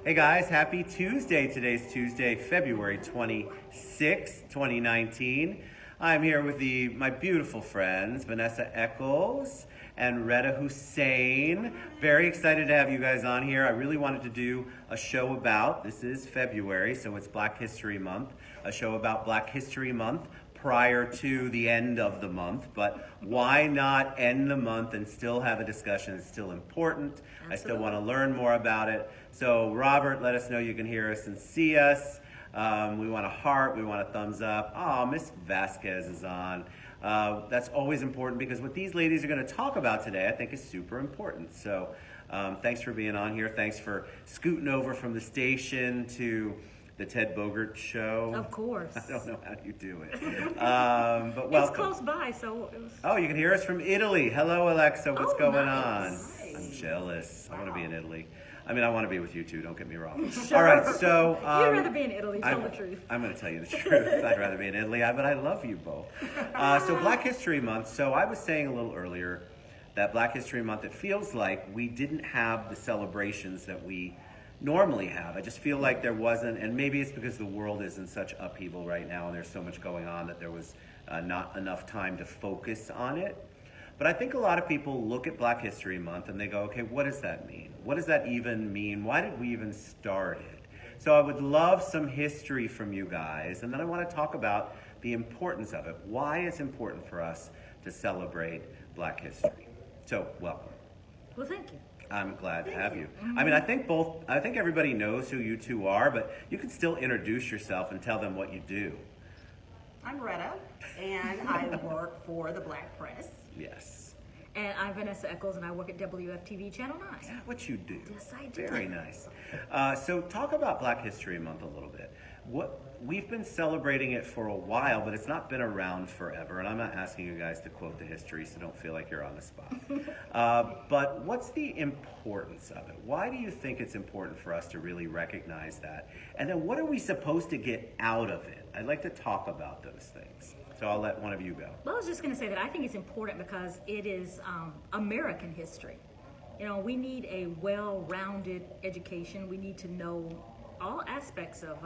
Hey guys, happy Tuesday. Today's Tuesday, February 26th, 2019. I'm here with my beautiful friends, Vanessa Echols and Rhetta Hussein. Very excited to have you guys on here. I really wanted to do a show about, this is February, so it's Black History Month, a show about Black History Month prior to the end of the month, but why not end the month and still have a discussion? It's still important. Absolutely. I still want to learn more about it. So Robert, let us know you can hear us and see us. We want a heart, we want a thumbs up. Oh, Miss Vasquez is on. That's always important because what these ladies are going to talk about today I think is super important. So thanks for being on here. Thanks for scooting over from the station to the Ted Bogert show. Of course. I don't know how you do it. But welcome. It's close by, so it was... Oh, you can hear us from Italy. Hello, Alexa. What's going on? Nice. I'm jealous. Wow. I want to be in Italy. I mean, I want to be with you too, don't get me wrong. Sure. All right, so... You'd rather be in Italy, tell the truth. I'm going to tell you the truth. I'd rather be in Italy, but I love you both. So Black History Month. So I was saying a little earlier that Black History Month, it feels like we didn't have the celebrations that we normally have. I just feel like there wasn't, and maybe it's because the world is in such upheaval right now and there's so much going on that there was not enough time to focus on it. But I think a lot of people look at Black History Month and they go, okay, what does that mean? What does that even mean? Why did we even start it? So I would love some history from you guys, and then I want to talk about the importance of it. Why it's important for us to celebrate Black history. So, welcome. Well, thank you. I'm glad to have you. I mean, I think everybody knows who you two are, but you can still introduce yourself and tell them what you do. I'm Rhetta, and I work for the Black Press. Yes. And I'm Vanessa Echols, and I work at WFTV Channel 9. Is that what you do? Yes, I do. Very nice. So talk about Black History Month a little bit. We've been celebrating it for a while, but it's not been around forever. And I'm not asking you guys to quote the history, so don't feel like you're on the spot. But what's the importance of it? Why do you think it's important for us to really recognize that? And then what are we supposed to get out of it? I'd like to talk about those things. So I'll let one of you go. Well, I was just going to say that I think it's important because it is American history. You know, we need a well-rounded education. We need to know all aspects of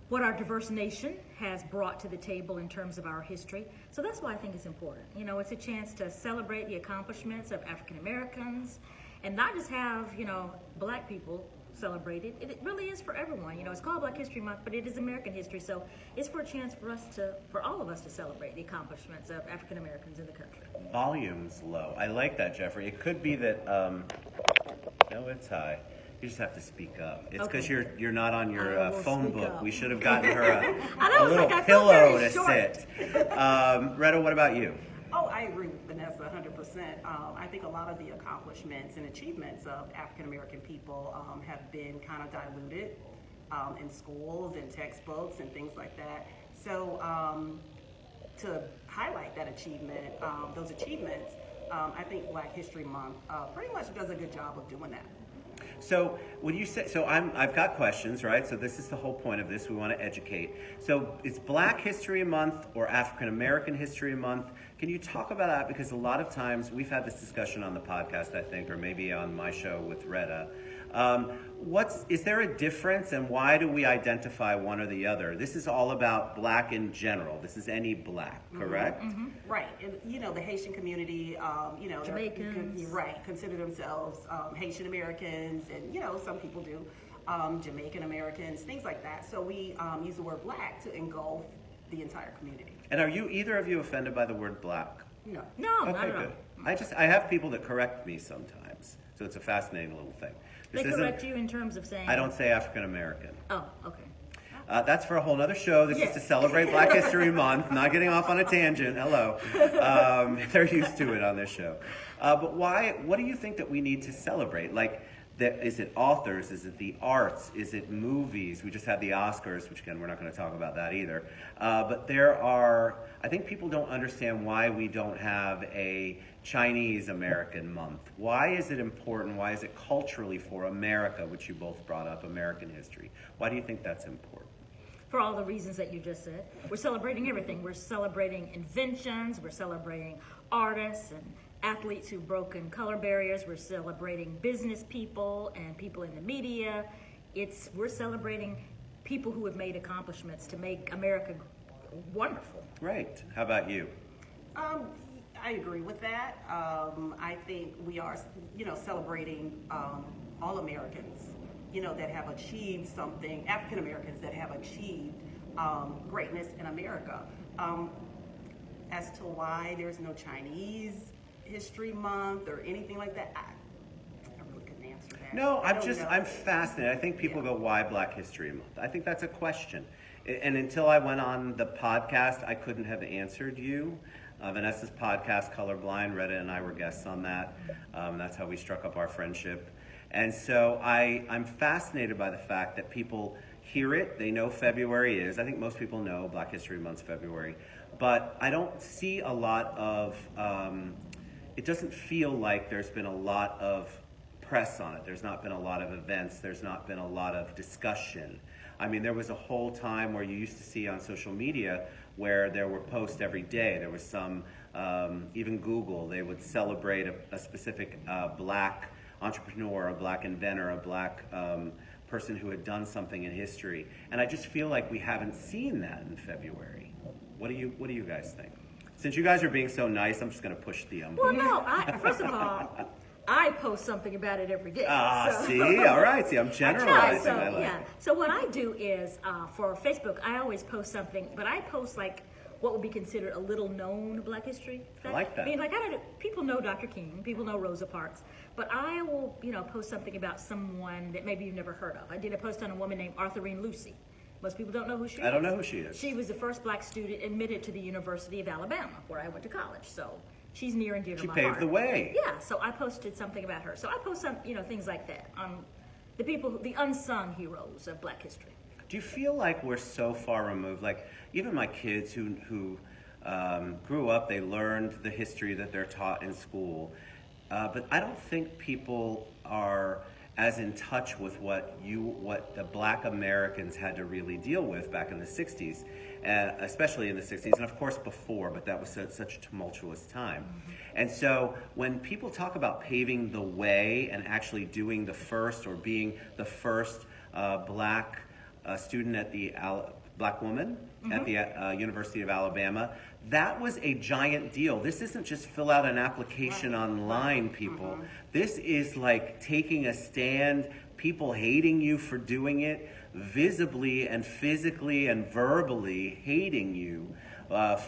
what our diverse nation has brought to the table in terms of our history. So that's why I think it's important. You know, it's a chance to celebrate the accomplishments of African Americans and not just have, you know, Black people celebrate it. It really is for everyone. You know, it's called Black History Month, but it is American history. So it's for a chance for all of us to celebrate the accomplishments of African Americans in the country. Volume's low. I like that, Jeffrey. It could be that, no, it's high. You just have to speak up. It's because you're not on your phone book. Up. We should have gotten her a little pillow to sit. Rhetta, what about you? Oh, I agree with Vanessa 100%. I think a lot of the accomplishments and achievements of African American people have been kind of diluted in schools and textbooks and things like that. So to highlight that achievement, those achievements, I think Black History Month pretty much does a good job of doing that. So when you say, I've got questions, right? So this is the whole point of this. We want to educate. So it's Black History Month or African American History Month. Can you talk about that? Because a lot of times we've had this discussion on the podcast, I think, or maybe on my show with Rhetta. Is there a difference, and why do we identify one or the other? This is all about Black in general. This is any Black, correct? Mm-hmm. Right. And, you know, the Haitian community, you know, Jamaicans. consider themselves Haitian Americans, and, you know, some people do, Jamaican Americans, things like that. So we use the word Black to engulf the entire community. And are either of you offended by the word Black? No. No, Okay, not at good. all. I have people that correct me sometimes, so it's a fascinating little thing. They correct you in terms of saying... I don't say African American. Oh, okay. That's for a whole other show. This is to celebrate Black History Month. Not getting off on a tangent. Hello. They're used to it on this show. But why? What do you think that we need to celebrate? Like, is it authors? Is it the arts? Is it movies? We just had the Oscars, which again, we're not going to talk about that either. But I think people don't understand why we don't have a Chinese American month. Why is it important? Why is it culturally for America, which you both brought up, American history? Why do you think that's important? For all the reasons that you just said. We're celebrating everything. We're celebrating inventions. We're celebrating artists and athletes who've broken color barriers. We're celebrating business people and people in the media. We're celebrating people who have made accomplishments to make America wonderful. Right. How about you? I agree with that. I think we are, celebrating all Americans, that have achieved something, African Americans that have achieved greatness in America. As to why there's no Chinese History Month or anything like that, I really couldn't answer that. No, I'm fascinated. I think people go, why Black History Month? I think that's a question. And until I went on the podcast, I couldn't have answered you. Vanessa's podcast, Colorblind, Rhetta and I were guests on that. That's how we struck up our friendship. And so I'm fascinated by the fact that people hear it. They know February is. I think most people know Black History Month's February. But I don't see a lot of, it doesn't feel like there's been a lot of press on it. There's not been a lot of events. There's not been a lot of discussion. I mean, there was a whole time where you used to see on social media where there were posts every day. There was some, even Google, they would celebrate a specific Black entrepreneur, a Black inventor, a Black person who had done something in history. And I just feel like we haven't seen that in February. What do you guys think? Since you guys are being so nice, I'm just going to push the Well, no, first of all, I post something about it every day. See? All right. See, I'm generalizing. I like it. So what I do is, for Facebook, I always post something, but I post like what would be considered a little known Black history. I like that. I mean, people know Dr. King, people know Rosa Parks, but I will, post something about someone that maybe you've never heard of. I did a post on a woman named Arthurine Lucy. Most people don't know who she is. I don't know who she is. She was the first Black student admitted to the University of Alabama, where I went to college. So she's near and dear to my heart. She paved the way. Yeah, so I posted something about her. So I post some, things like that on the people, the unsung heroes of Black history. Do you feel like we're so far removed? Like even my kids who grew up, they learned the history that they're taught in school, but I don't think people are as in touch with what the Black Americans had to really deal with back in the 60s, especially in the 60s, and of course before, but that was such a tumultuous time. Mm-hmm. And so when people talk about paving the way and actually doing the first or being the first Black student at the Black woman mm-hmm. at the University of Alabama, that was a giant deal. This isn't just fill out an application online, people. Mm-hmm. This is like taking a stand, people hating you for doing it, visibly and physically and verbally hating you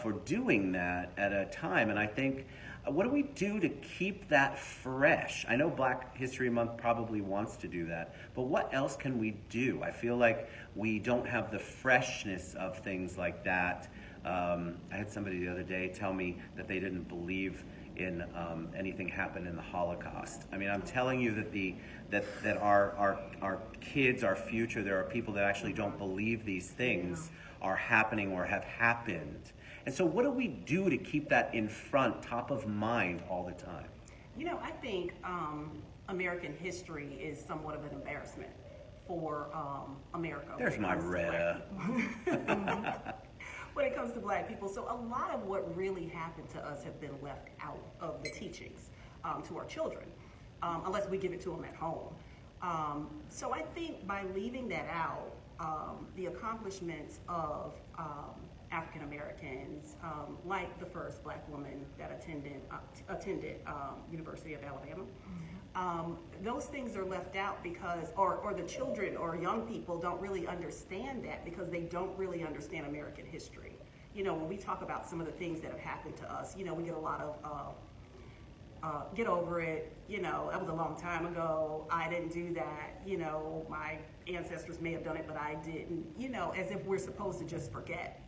for doing that at a time. And I think, what do we do to keep that fresh? I know Black History Month probably wants to do that, but what else can we do? I feel like we don't have the freshness of things like that. I had somebody the other day tell me that they didn't believe in anything happened in the Holocaust. I mean, I'm telling you that our kids, our future, there are people that actually don't believe these things are happening or have happened. And so what do we do to keep that in front, top of mind all the time? I think American history is somewhat of an embarrassment for America. There's my Rhetta. When it comes to Black people. So a lot of what really happened to us have been left out of the teachings to our children, unless we give it to them at home. So I think by leaving that out, the accomplishments of African Americans, like the first Black woman that attended University of Alabama, those things are left out because, or the children or young people don't really understand that because they don't really understand American history. When we talk about some of the things that have happened to us, we get a lot of, get over it, that was a long time ago, I didn't do that, my ancestors may have done it, but I didn't, as if we're supposed to just forget.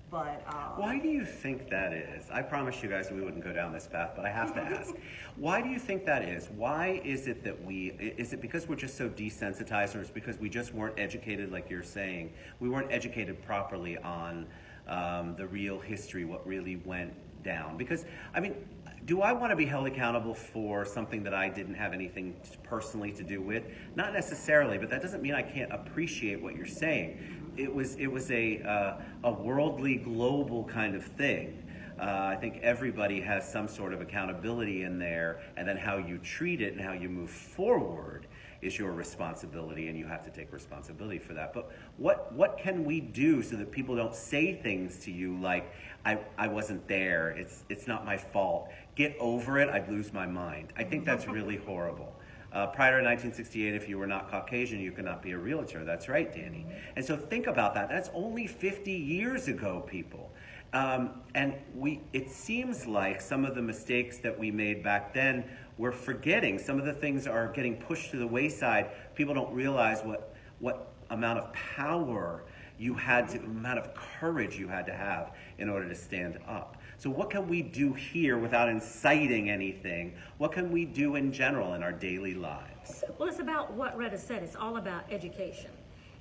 But why do you think that is? I promised you guys we wouldn't go down this path, but I have to ask. Why do you think that is? Why is it that is it because we're just so desensitized, or is it because we just weren't educated, like you're saying? We weren't educated properly on the real history, what really went down? Because, I mean, do I want to be held accountable for something that I didn't have anything personally to do with? Not necessarily, but that doesn't mean I can't appreciate what you're saying. It was a worldly, global kind of thing. I think everybody has some sort of accountability in there, and then how you treat it and how you move forward is your responsibility, and you have to take responsibility for that. But what can we do so that people don't say things to you like, I wasn't there, it's not my fault, get over it, I'd lose my mind. I think that's really horrible. Prior to 1968, if you were not Caucasian, you could not be a realtor. That's right, Danny. And so think about that. That's only 50 years ago, people. And it seems like some of the mistakes that we made back then, we're forgetting. Some of the things are getting pushed to the wayside. People don't realize what amount of power you had to, amount of courage you had to have in order to stand up. So what can we do here without inciting anything? What can we do in general in our daily lives? Well, it's about what Rhetta said. It's all about education.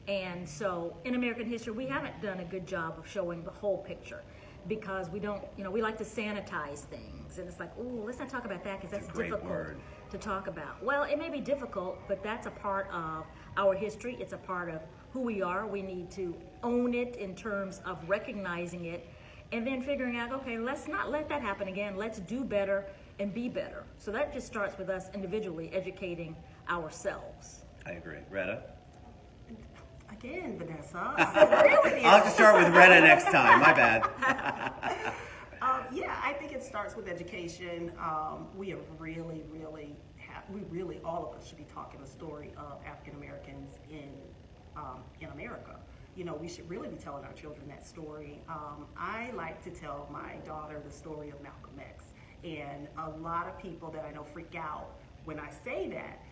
And so in American history, we haven't done a good job of showing the whole picture, because we don't, we like to sanitize things. And it's like, oh, let's not talk about that because that's difficult to talk about. Well, it may be difficult, but that's a part of our history. It's a part of who we are. We need to own it in terms of recognizing it, and then figuring out, okay, let's not let that happen again. Let's do better and be better. So that just starts with us individually educating ourselves. I agree. Rhetta? Again, Vanessa, I agree with you. I'll have to start with Rhetta next time. My bad. Yeah, I think it starts with education. We have we really, all of us should be talking the story of African Americans in America. We should really be telling our children that story. I like to tell my daughter the story of Malcolm X, and a lot of people that I know freak out when I say that,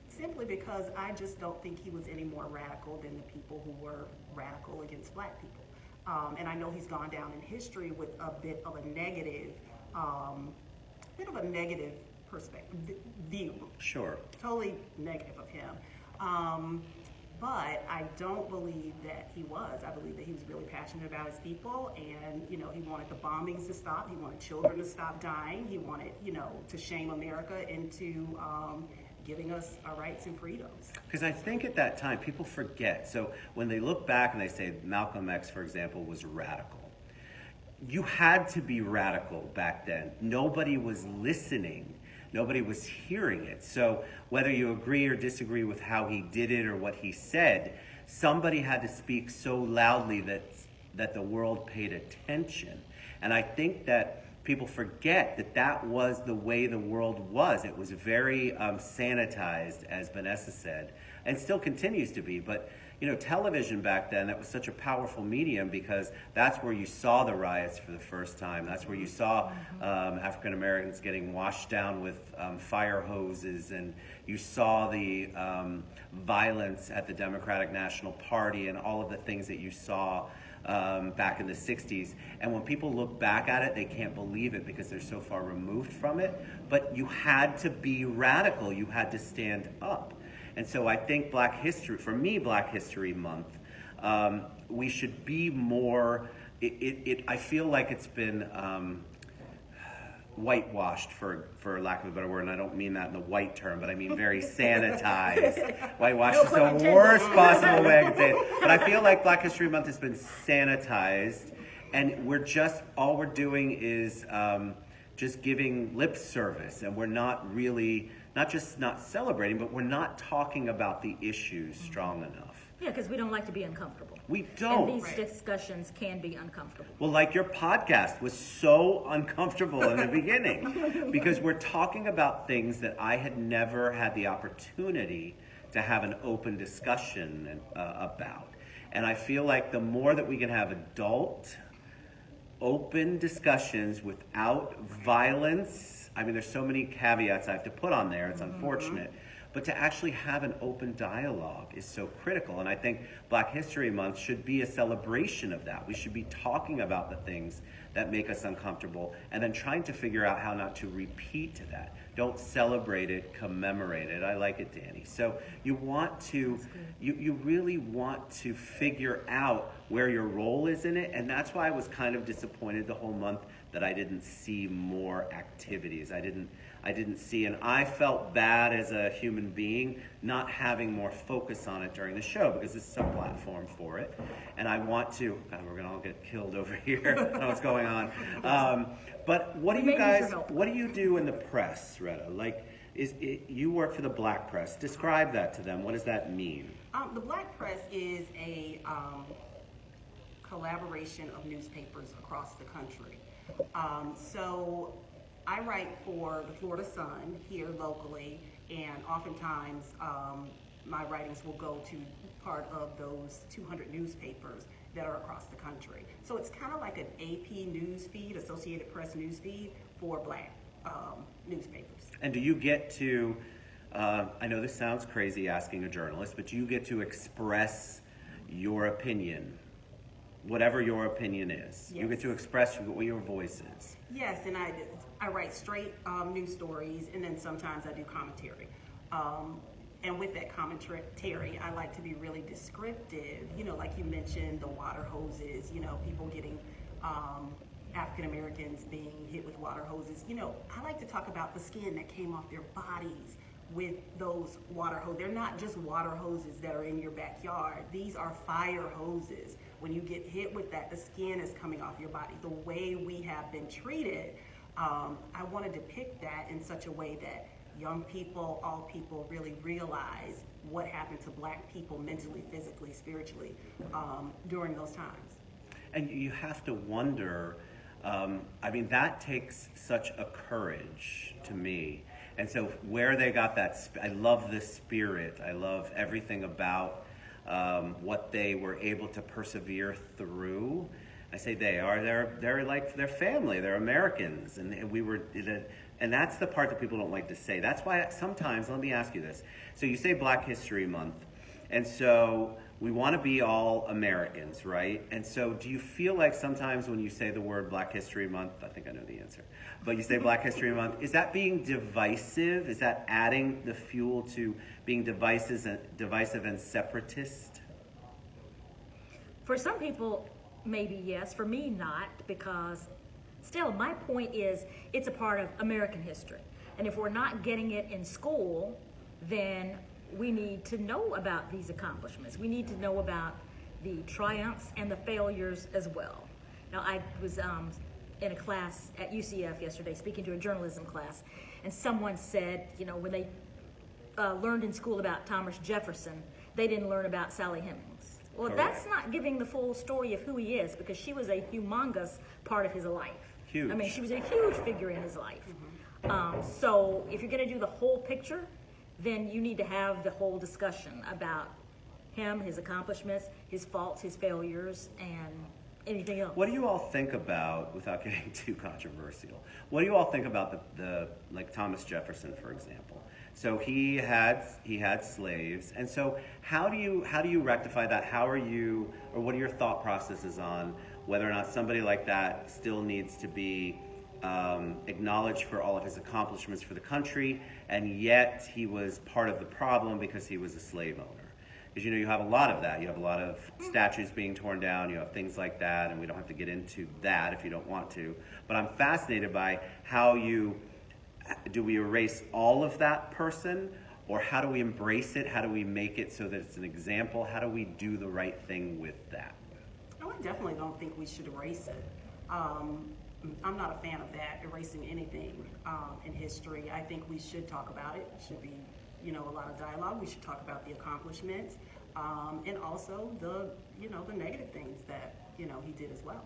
simply because I just don't think he was any more radical than the people who were radical against black people. And I know he's gone down in history with a bit of a negative perspective, view. Sure. Totally negative of him. But I don't believe that he was. I believe that he was really passionate about his people, and he wanted the bombings to stop. He wanted children to stop dying. He wanted, to shame America into giving us our rights and freedoms. Because I think at that time people forget. So when they look back and they say Malcolm X, for example, was radical, you had to be radical back then. Nobody was listening. Nobody was hearing it. So whether you agree or disagree with how he did it or what he said, somebody had to speak so loudly that the world paid attention. And I think that people forget that was the way the world was. It was very sanitized, as Vanessa said, and still continues to be. But television back then, that was such a powerful medium, because that's where you saw the riots for the first time. That's where you saw African Americans getting washed down with fire hoses, and you saw the violence at the Democratic National Party and all of the things that you saw back in the 60s. And when people look back at it, they can't believe it because they're so far removed from it. But you had to be radical. You had to stand up. And so I think Black History Month, we should be more, I feel like it's been whitewashed, for lack of a better word, and I don't mean that in the white term, but I mean very sanitized. Whitewashed is the worst possible way I could say it. But I feel like Black History Month has been sanitized, and all we're doing is just giving lip service, and we're not really, not just not celebrating, but we're not talking about the issues strong enough. Yeah, because we don't like to be uncomfortable. We don't. And these discussions can be uncomfortable. Well, like your podcast was so uncomfortable in the beginning, because we're talking about things that I had never had the opportunity to have an open discussion about. And I feel like the more that we can have adult, open discussions without violence, I mean, there's so many caveats I have to put on there, it's unfortunate, but to actually have an open dialogue is so critical. And I think Black History Month should be a celebration of that. We should be talking about the things that make us uncomfortable, and then trying to figure out how not to repeat that. Don't celebrate it, commemorate it. I like it, Danny. So you want to, you really want to figure out where your role is in it, and that's why I was kind of disappointed the whole month that I didn't see more activities. I didn't see, and I felt bad as a human being not having more focus on it during the show because this is a platform for it, and I want to. God, we're gonna all get killed over here. I don't know what's going on. But what do you guys? What do you do in the press, Rhetta? Like, you work for the Black Press? Describe that to them. What does that mean? The Black Press is a collaboration of newspapers across the country. So I write for the Florida Sun here locally, and oftentimes my writings will go to part of those 200 newspapers that are across the country. So it's kind of like an AP news feed, Associated Press news feed for Black newspapers. And do you get to, I know this sounds crazy asking a journalist, but do you get to express your opinion, whatever your opinion is? Yes. You get to express what your voice is. Yes, and I write straight news stories, and then sometimes I do commentary. And with that commentary, I like to be really descriptive. You know, like you mentioned, the water hoses, you know, people getting, African Americans being hit with water hoses. You know, I like to talk about the skin that came off their bodies with those water hoses. They're not just water hoses that are in your backyard. These are fire hoses. When you get hit with that, the skin is coming off your body. The way we have been treated, I want to depict that in such a way that young people, all people really realize what happened to Black people mentally, physically, spiritually during those times. And you have to wonder, I mean, that takes such a courage to me. And so where they got that, I love the spirit. I love everything about what they were able to persevere through. I say they're like, they're family, they're Americans. And we were, and that's the part that people don't like to say. That's why sometimes, let me ask you this. So you say Black History Month, and so we want to be all Americans, right? And so do you feel like sometimes when you say the word Black History Month, I think I know the answer, but you say Black History Month, is that being divisive? Is that adding the fuel to being divisive and separatist? For some people, maybe yes. For me, not, because still, my point is it's a part of American history. And if we're not getting it in school, then we need to know about these accomplishments. We need to know about the triumphs and the failures as well. Now, I was in a class at UCF yesterday, speaking to a journalism class, and someone said, you know, when they learned in school about Thomas Jefferson, they didn't learn about Sally Hemings. Well, Correct. That's not giving the full story of who he is, because she was a humongous part of his life. Huge. I mean, she was a huge figure in his life. So if you're going to do the whole picture, then you need to have the whole discussion about him, his accomplishments, his faults, his failures, and anything else. What do you all think about, without getting too controversial, what do you all think about the like Thomas Jefferson, for example? So he had slaves, and so how do you rectify that? How are you, or what are your thought processes on whether or not somebody like that still needs to be acknowledged for all of his accomplishments for the country, and yet he was part of the problem because he was a slave owner? Because, you know, you have a lot of that. You have a lot of statues being torn down. You have things like that, and we don't have to get into that if you don't want to. But I'm fascinated by how do we erase all of that person, or how do we embrace it? How do we make it so that it's an example? How do we do the right thing with that? Oh, I definitely don't think we should erase it. I'm not a fan of that, erasing anything in history. I think we should talk about it. It should be, you know, a lot of dialogue. We should talk about the accomplishments and also the negative things that, you know, he did as well.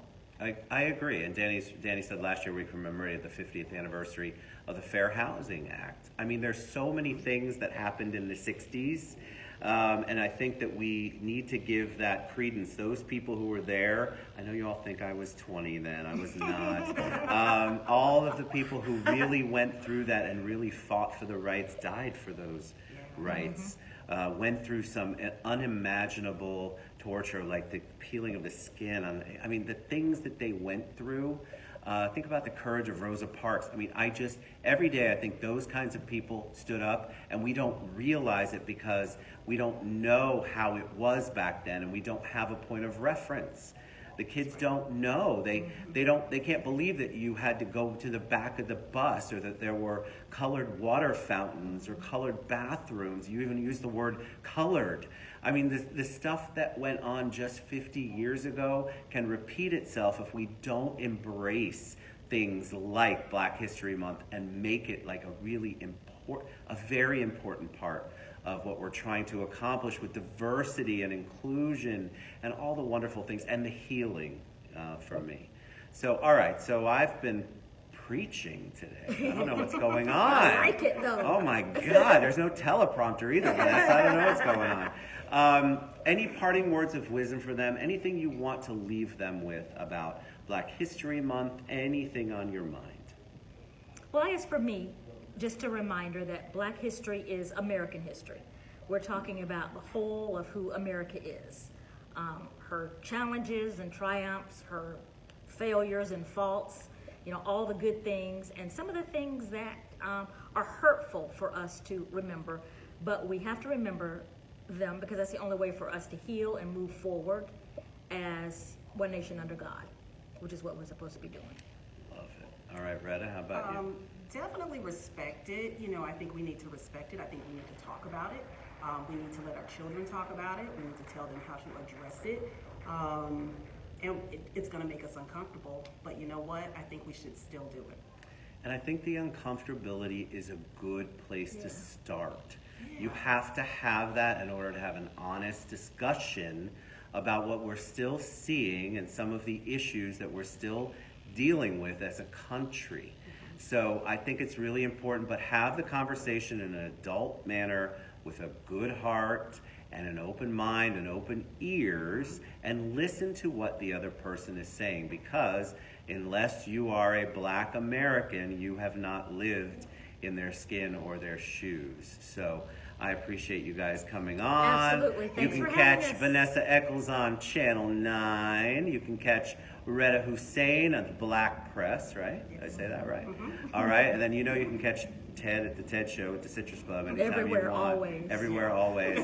I agree. And Danny said last year we commemorated the 50th anniversary of the Fair Housing Act. I mean, there's so many things that happened in the 60s. And I think that we need to give that credence. Those people who were there, I know you all think I was 20 then, I was not. All of the people who really went through that and really fought for the rights, died for those rights, went through some unimaginable torture, like the peeling of the skin. I mean, the things that they went through. Think about the courage of Rosa Parks. I mean, every day I think those kinds of people stood up, and we don't realize it because we don't know how it was back then, and we don't have a point of reference. The kids don't know. They can't believe that you had to go to the back of the bus, or that there were colored water fountains or colored bathrooms. You even use the word colored. I mean, the stuff that went on just 50 years ago can repeat itself if we don't embrace things like Black History Month and make it like a very important part of what we're trying to accomplish with diversity and inclusion and all the wonderful things and the healing for me. So, all right, so I've been preaching today. I don't know what's going on. I like it though. Oh my God, there's no teleprompter either, Vanessa. I don't know what's going on. Any parting words of wisdom for them? Anything you want to leave them with about Black History Month? Anything on your mind? Well, I guess for me, just a reminder that Black history is American history. We're talking about the whole of who America is. Her challenges and triumphs, her failures and faults, all the good things, and some of the things that are hurtful for us to remember. But we have to remember them because that's the only way for us to heal and move forward as one nation under God, which is what we're supposed to be doing. Love it. All right, Rhetta, how about you? Definitely respect it. I think we need to respect it. I think we need to talk about it. We need to let our children talk about it. We need to tell them how to address it. And it's going to make us uncomfortable, but you know what? I think we should still do it. And I think the uncomfortability is a good place to start. You have to have that in order to have an honest discussion about what we're still seeing and some of the issues that we're still dealing with as a country. So I think it's really important, but have the conversation in an adult manner with a good heart and an open mind and open ears, and listen to what the other person is saying, because unless you are a Black American, you have not lived in their skin or their shoes. So I appreciate you guys coming on. Absolutely. Thanks you for can having catch us. Vanessa Echols on Channel 9. You can catch Rhetta Hussein on the Black Press, right? Did I say that right? Mm-hmm. All right, and then you can catch Ted at the Ted Show at the Citrus Club anytime Everywhere, you want. always. Everywhere, always.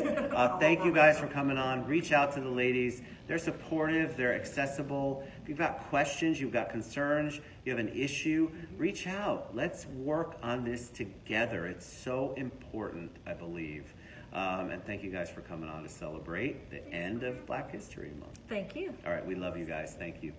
Thank you guys for coming on. Reach out to the ladies. They're supportive. They're accessible. If you've got questions, you've got concerns, you have an issue, reach out. Let's work on this together. It's so important, I believe. And thank you guys for coming on to celebrate the end of Black History Month. Thank you. All right, we love you guys. Thank you.